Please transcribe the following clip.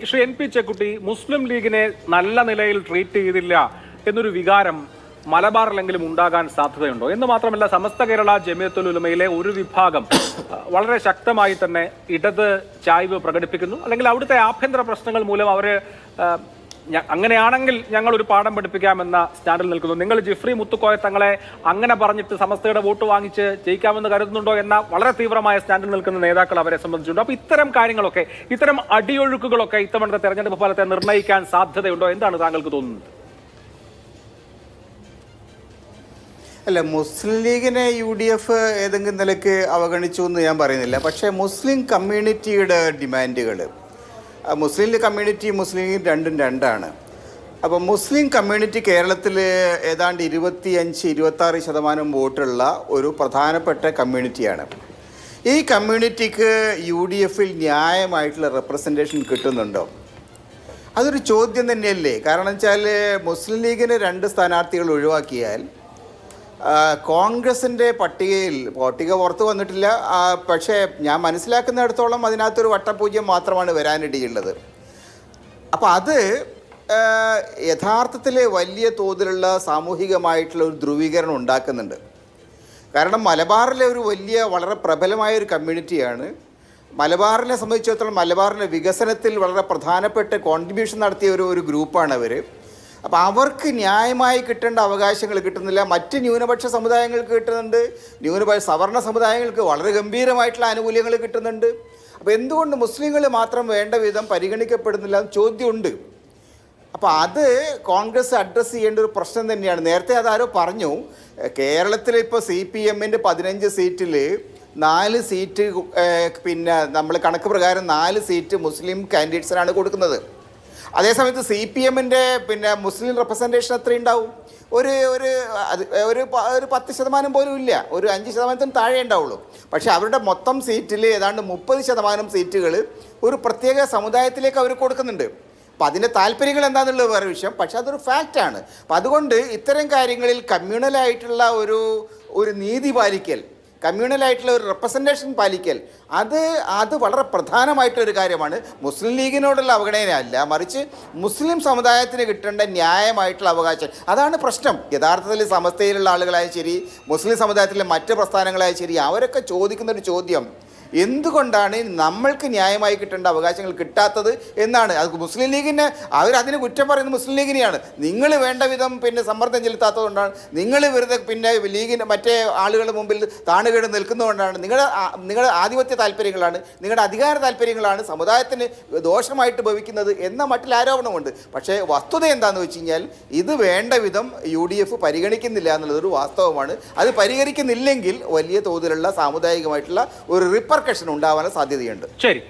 Shri N P Chekkutty, മുസ്ലിം ലീഗിനെ നല്ല നിലയിൽ ട്രീറ്റ് ചെയ്തില്ല എന്നൊരു വികാരം മലബാറിലെങ്കിലും ഉണ്ടാകാൻ സാധ്യതയുണ്ടോ? എന്ന് മാത്രമല്ല, സമസ്ത കേരള ജമിയത്തുൽ ഉലമയിലെ ഒരു വിഭാഗം വളരെ ശക്തമായി തന്നെ ഇടത് ചായ്വ് പ്രകടിപ്പിക്കുന്നു. അല്ലെങ്കിൽ അവിടുത്തെ ആഭ്യന്തര പ്രശ്നങ്ങൾ മൂലം അവര് അങ്ങനെയാണെങ്കിൽ ഞങ്ങൾ ഒരു പാഠം പഠിപ്പിക്കാമെന്ന സ്റ്റാൻഡിൽ നിൽക്കുന്നു. നിങ്ങൾ ജിഫ്രി മുത്തുക്കോയ തങ്ങളെ അങ്ങനെ പറഞ്ഞിട്ട് സമസ്തയുടെ വോട്ട് വാങ്ങിച്ച് ജയിക്കാമെന്ന് കരുതുന്നുണ്ടോ എന്ന വളരെ തീവ്രമായ സ്റ്റാൻഡിൽ നിൽക്കുന്ന നേതാക്കൾ അവരെ സംബന്ധിച്ചുണ്ട്. അപ്പോൾ ഇത്തരം കാര്യങ്ങളൊക്കെ, ഇത്തരം അടിയൊഴുക്കുകളൊക്കെ ഇത്തവണത്തെ തെരഞ്ഞെടുപ്പ് ഫലത്തെ നിർണ്ണയിക്കാൻ സാധ്യതയുണ്ടോ? എന്താണ് താങ്കൾക്ക് തോന്നുന്നത്? അല്ല, മുസ്ലിം ലീഗിനെ UDF ഏതെങ്കിലും നിലയ്ക്ക് അവഗണിച്ചു എന്ന് ഞാൻ പറയുന്നില്ല. പക്ഷേ മുസ്ലിം കമ്മ്യൂണിറ്റിയുടെ ഡിമാൻഡുകൾ, മുസ്ലിം കമ്മ്യൂണിറ്റി മുസ്ലിം ലീഗ് രണ്ടും രണ്ടാണ്. അപ്പോൾ മുസ്ലിം കമ്മ്യൂണിറ്റി കേരളത്തിൽ ഏതാണ്ട് 25-26% വോട്ടുള്ള ഒരു പ്രധാനപ്പെട്ട കമ്മ്യൂണിറ്റിയാണ്. ഈ കമ്മ്യൂണിറ്റിക്ക് UDFൽ ന്യായമായിട്ടുള്ള റെപ്രസെൻറ്റേഷൻ കിട്ടുന്നുണ്ടോ? അതൊരു ചോദ്യം തന്നെയല്ലേ. കാരണം വെച്ചാൽ മുസ്ലിം ലീഗിന് 2 സ്ഥാനാർത്ഥികൾ ഒഴിവാക്കിയാൽ കോൺഗ്രസിൻ്റെ പട്ടിക പുറത്തു വന്നിട്ടില്ല. പക്ഷേ ഞാൻ മനസ്സിലാക്കുന്നിടത്തോളം അതിനകത്തൊരു വട്ടപൂജ്യം മാത്രമാണ് വരാനിടയുള്ളത്. അപ്പോൾ അത് യഥാർത്ഥത്തിൽ വലിയ തോതിലുള്ള സാമൂഹികമായിട്ടുള്ള ഒരു ധ്രുവീകരണം ഉണ്ടാക്കുന്നുണ്ട്. കാരണം മലബാറിലെ ഒരു വളരെ പ്രബലമായ ഒരു കമ്മ്യൂണിറ്റിയാണ്. മലബാറിനെ സംബന്ധിച്ചിടത്തോളം മലബാറിൻ്റെ വികസനത്തിൽ വളരെ പ്രധാനപ്പെട്ട കോൺട്രിബ്യൂഷൻ നടത്തിയ ഒരു ഗ്രൂപ്പാണ് അവർ. അപ്പോൾ അവർക്ക് ന്യായമായി കിട്ടേണ്ട അവകാശങ്ങൾ കിട്ടുന്നില്ല. മറ്റ് ന്യൂനപക്ഷ സമുദായങ്ങൾക്ക് കിട്ടുന്നുണ്ട്, സവർണ സമുദായങ്ങൾക്ക് വളരെ ഗംഭീരമായിട്ടുള്ള ആനുകൂല്യങ്ങൾ കിട്ടുന്നുണ്ട്. അപ്പോൾ എന്തുകൊണ്ട് മുസ്ലിങ്ങൾ മാത്രം വേണ്ട വിധം പരിഗണിക്കപ്പെടുന്നില്ല എന്ന് ചോദ്യമുണ്ട്. അപ്പോൾ അത് കോൺഗ്രസ് അഡ്രസ്സ് ചെയ്യേണ്ട ഒരു പ്രശ്നം തന്നെയാണ്. നേരത്തെ അതാരോ പറഞ്ഞു, കേരളത്തിൽ ഇപ്പോൾ CPMൻ്റെ 15 സീറ്റിൽ 4 സീറ്റ് പിന്നെ നമ്മൾ കണക്ക് പ്രകാരം 4 സീറ്റ് മുസ്ലിം കാൻഡിഡേറ്റ്സിനാണ് കൊടുക്കുന്നത്. അതേസമയത്ത് CPMൻ്റെ മുസ്ലിം റെപ്രസെൻറ്റേഷൻ എത്ര ഉണ്ടാവും? ഒരു 10% പോലും ഇല്ല, ഒരു 5% താഴെ ഉണ്ടാവുള്ളൂ. പക്ഷേ അവരുടെ മൊത്തം സീറ്റിൽ ഏതാണ്ട് 30% സീറ്റുകൾ ഒരു പ്രത്യേക സമുദായത്തിലേക്ക് അവർ കൊടുക്കുന്നുണ്ട്. അപ്പോൾ അതിൻ്റെ താല്പര്യങ്ങൾ എന്താണെന്നുള്ളത് വേറെ വിഷയം, പക്ഷേ അതൊരു ഫാക്റ്റാണ്. അപ്പോൾ അതുകൊണ്ട് ഇത്തരം കാര്യങ്ങളിൽ കമ്മ്യൂണലായിട്ടുള്ള ഒരു നീതി പാലിക്കൽ, കമ്മ്യൂണലായിട്ടുള്ള ഒരു റെപ്രസെൻറ്റേഷൻ പാലിക്കൽ, അത് വളരെ പ്രധാനമായിട്ടൊരു കാര്യമാണ്. മുസ്ലിം ലീഗിനോടുള്ള അവഗണനയല്ല, മറിച്ച് മുസ്ലിം സമുദായത്തിന് കിട്ടേണ്ട ന്യായമായിട്ടുള്ള അവകാശം. അതാണ് പ്രശ്നം. യഥാർത്ഥത്തിൽ സമസ്തയിലുള്ള ആളുകളായാലും ശരി, മുസ്ലിം സമുദായത്തിലെ മറ്റ് പ്രസ്ഥാനങ്ങളായാലും ശരി, അവരൊക്കെ ചോദിക്കുന്നൊരു ചോദ്യം, എന്തുകൊണ്ടാണ് നമ്മൾക്ക് ന്യായമായി കിട്ടേണ്ട അവകാശങ്ങൾ കിട്ടാത്തത് എന്നാണ്. അത് മുസ്ലിം ലീഗിനെ അവരതിന് കുറ്റം പറയുന്നത് മുസ്ലിം ലീഗിനെയാണ്. നിങ്ങൾ വേണ്ട വിധം സമ്മർദ്ദം ചെലുത്താത്തത് കൊണ്ടാണ്, നിങ്ങൾ വെറുതെ ലീഗിൻ്റെ മറ്റേ ആളുകളുടെ മുമ്പിൽ താണുകേട് നിൽക്കുന്നതുകൊണ്ടാണ്. നിങ്ങളുടെ ആധിപത്യ താല്പര്യങ്ങളാണ്, നിങ്ങളുടെ അധികാര താല്പര്യങ്ങളാണ് സമുദായത്തിന് ദോഷമായിട്ട് ഭവിക്കുന്നത് എന്ന മട്ടിൽ ആരോപണമുണ്ട്. പക്ഷേ വസ്തുത എന്താണെന്ന് വെച്ച് കഴിഞ്ഞാൽ ഇത് വേണ്ട വിധം UDF പരിഗണിക്കുന്നില്ല എന്നുള്ളതൊരു വാസ്തവമാണ്. അത് പരിഹരിക്കുന്നില്ലെങ്കിൽ വലിയ തോതിലുള്ള സാമുദായികമായിട്ടുള്ള ഒരു റിപ്പർക്കഷൻ ഉണ്ടാവാൻ സാധ്യതയുണ്ട്. ശരി.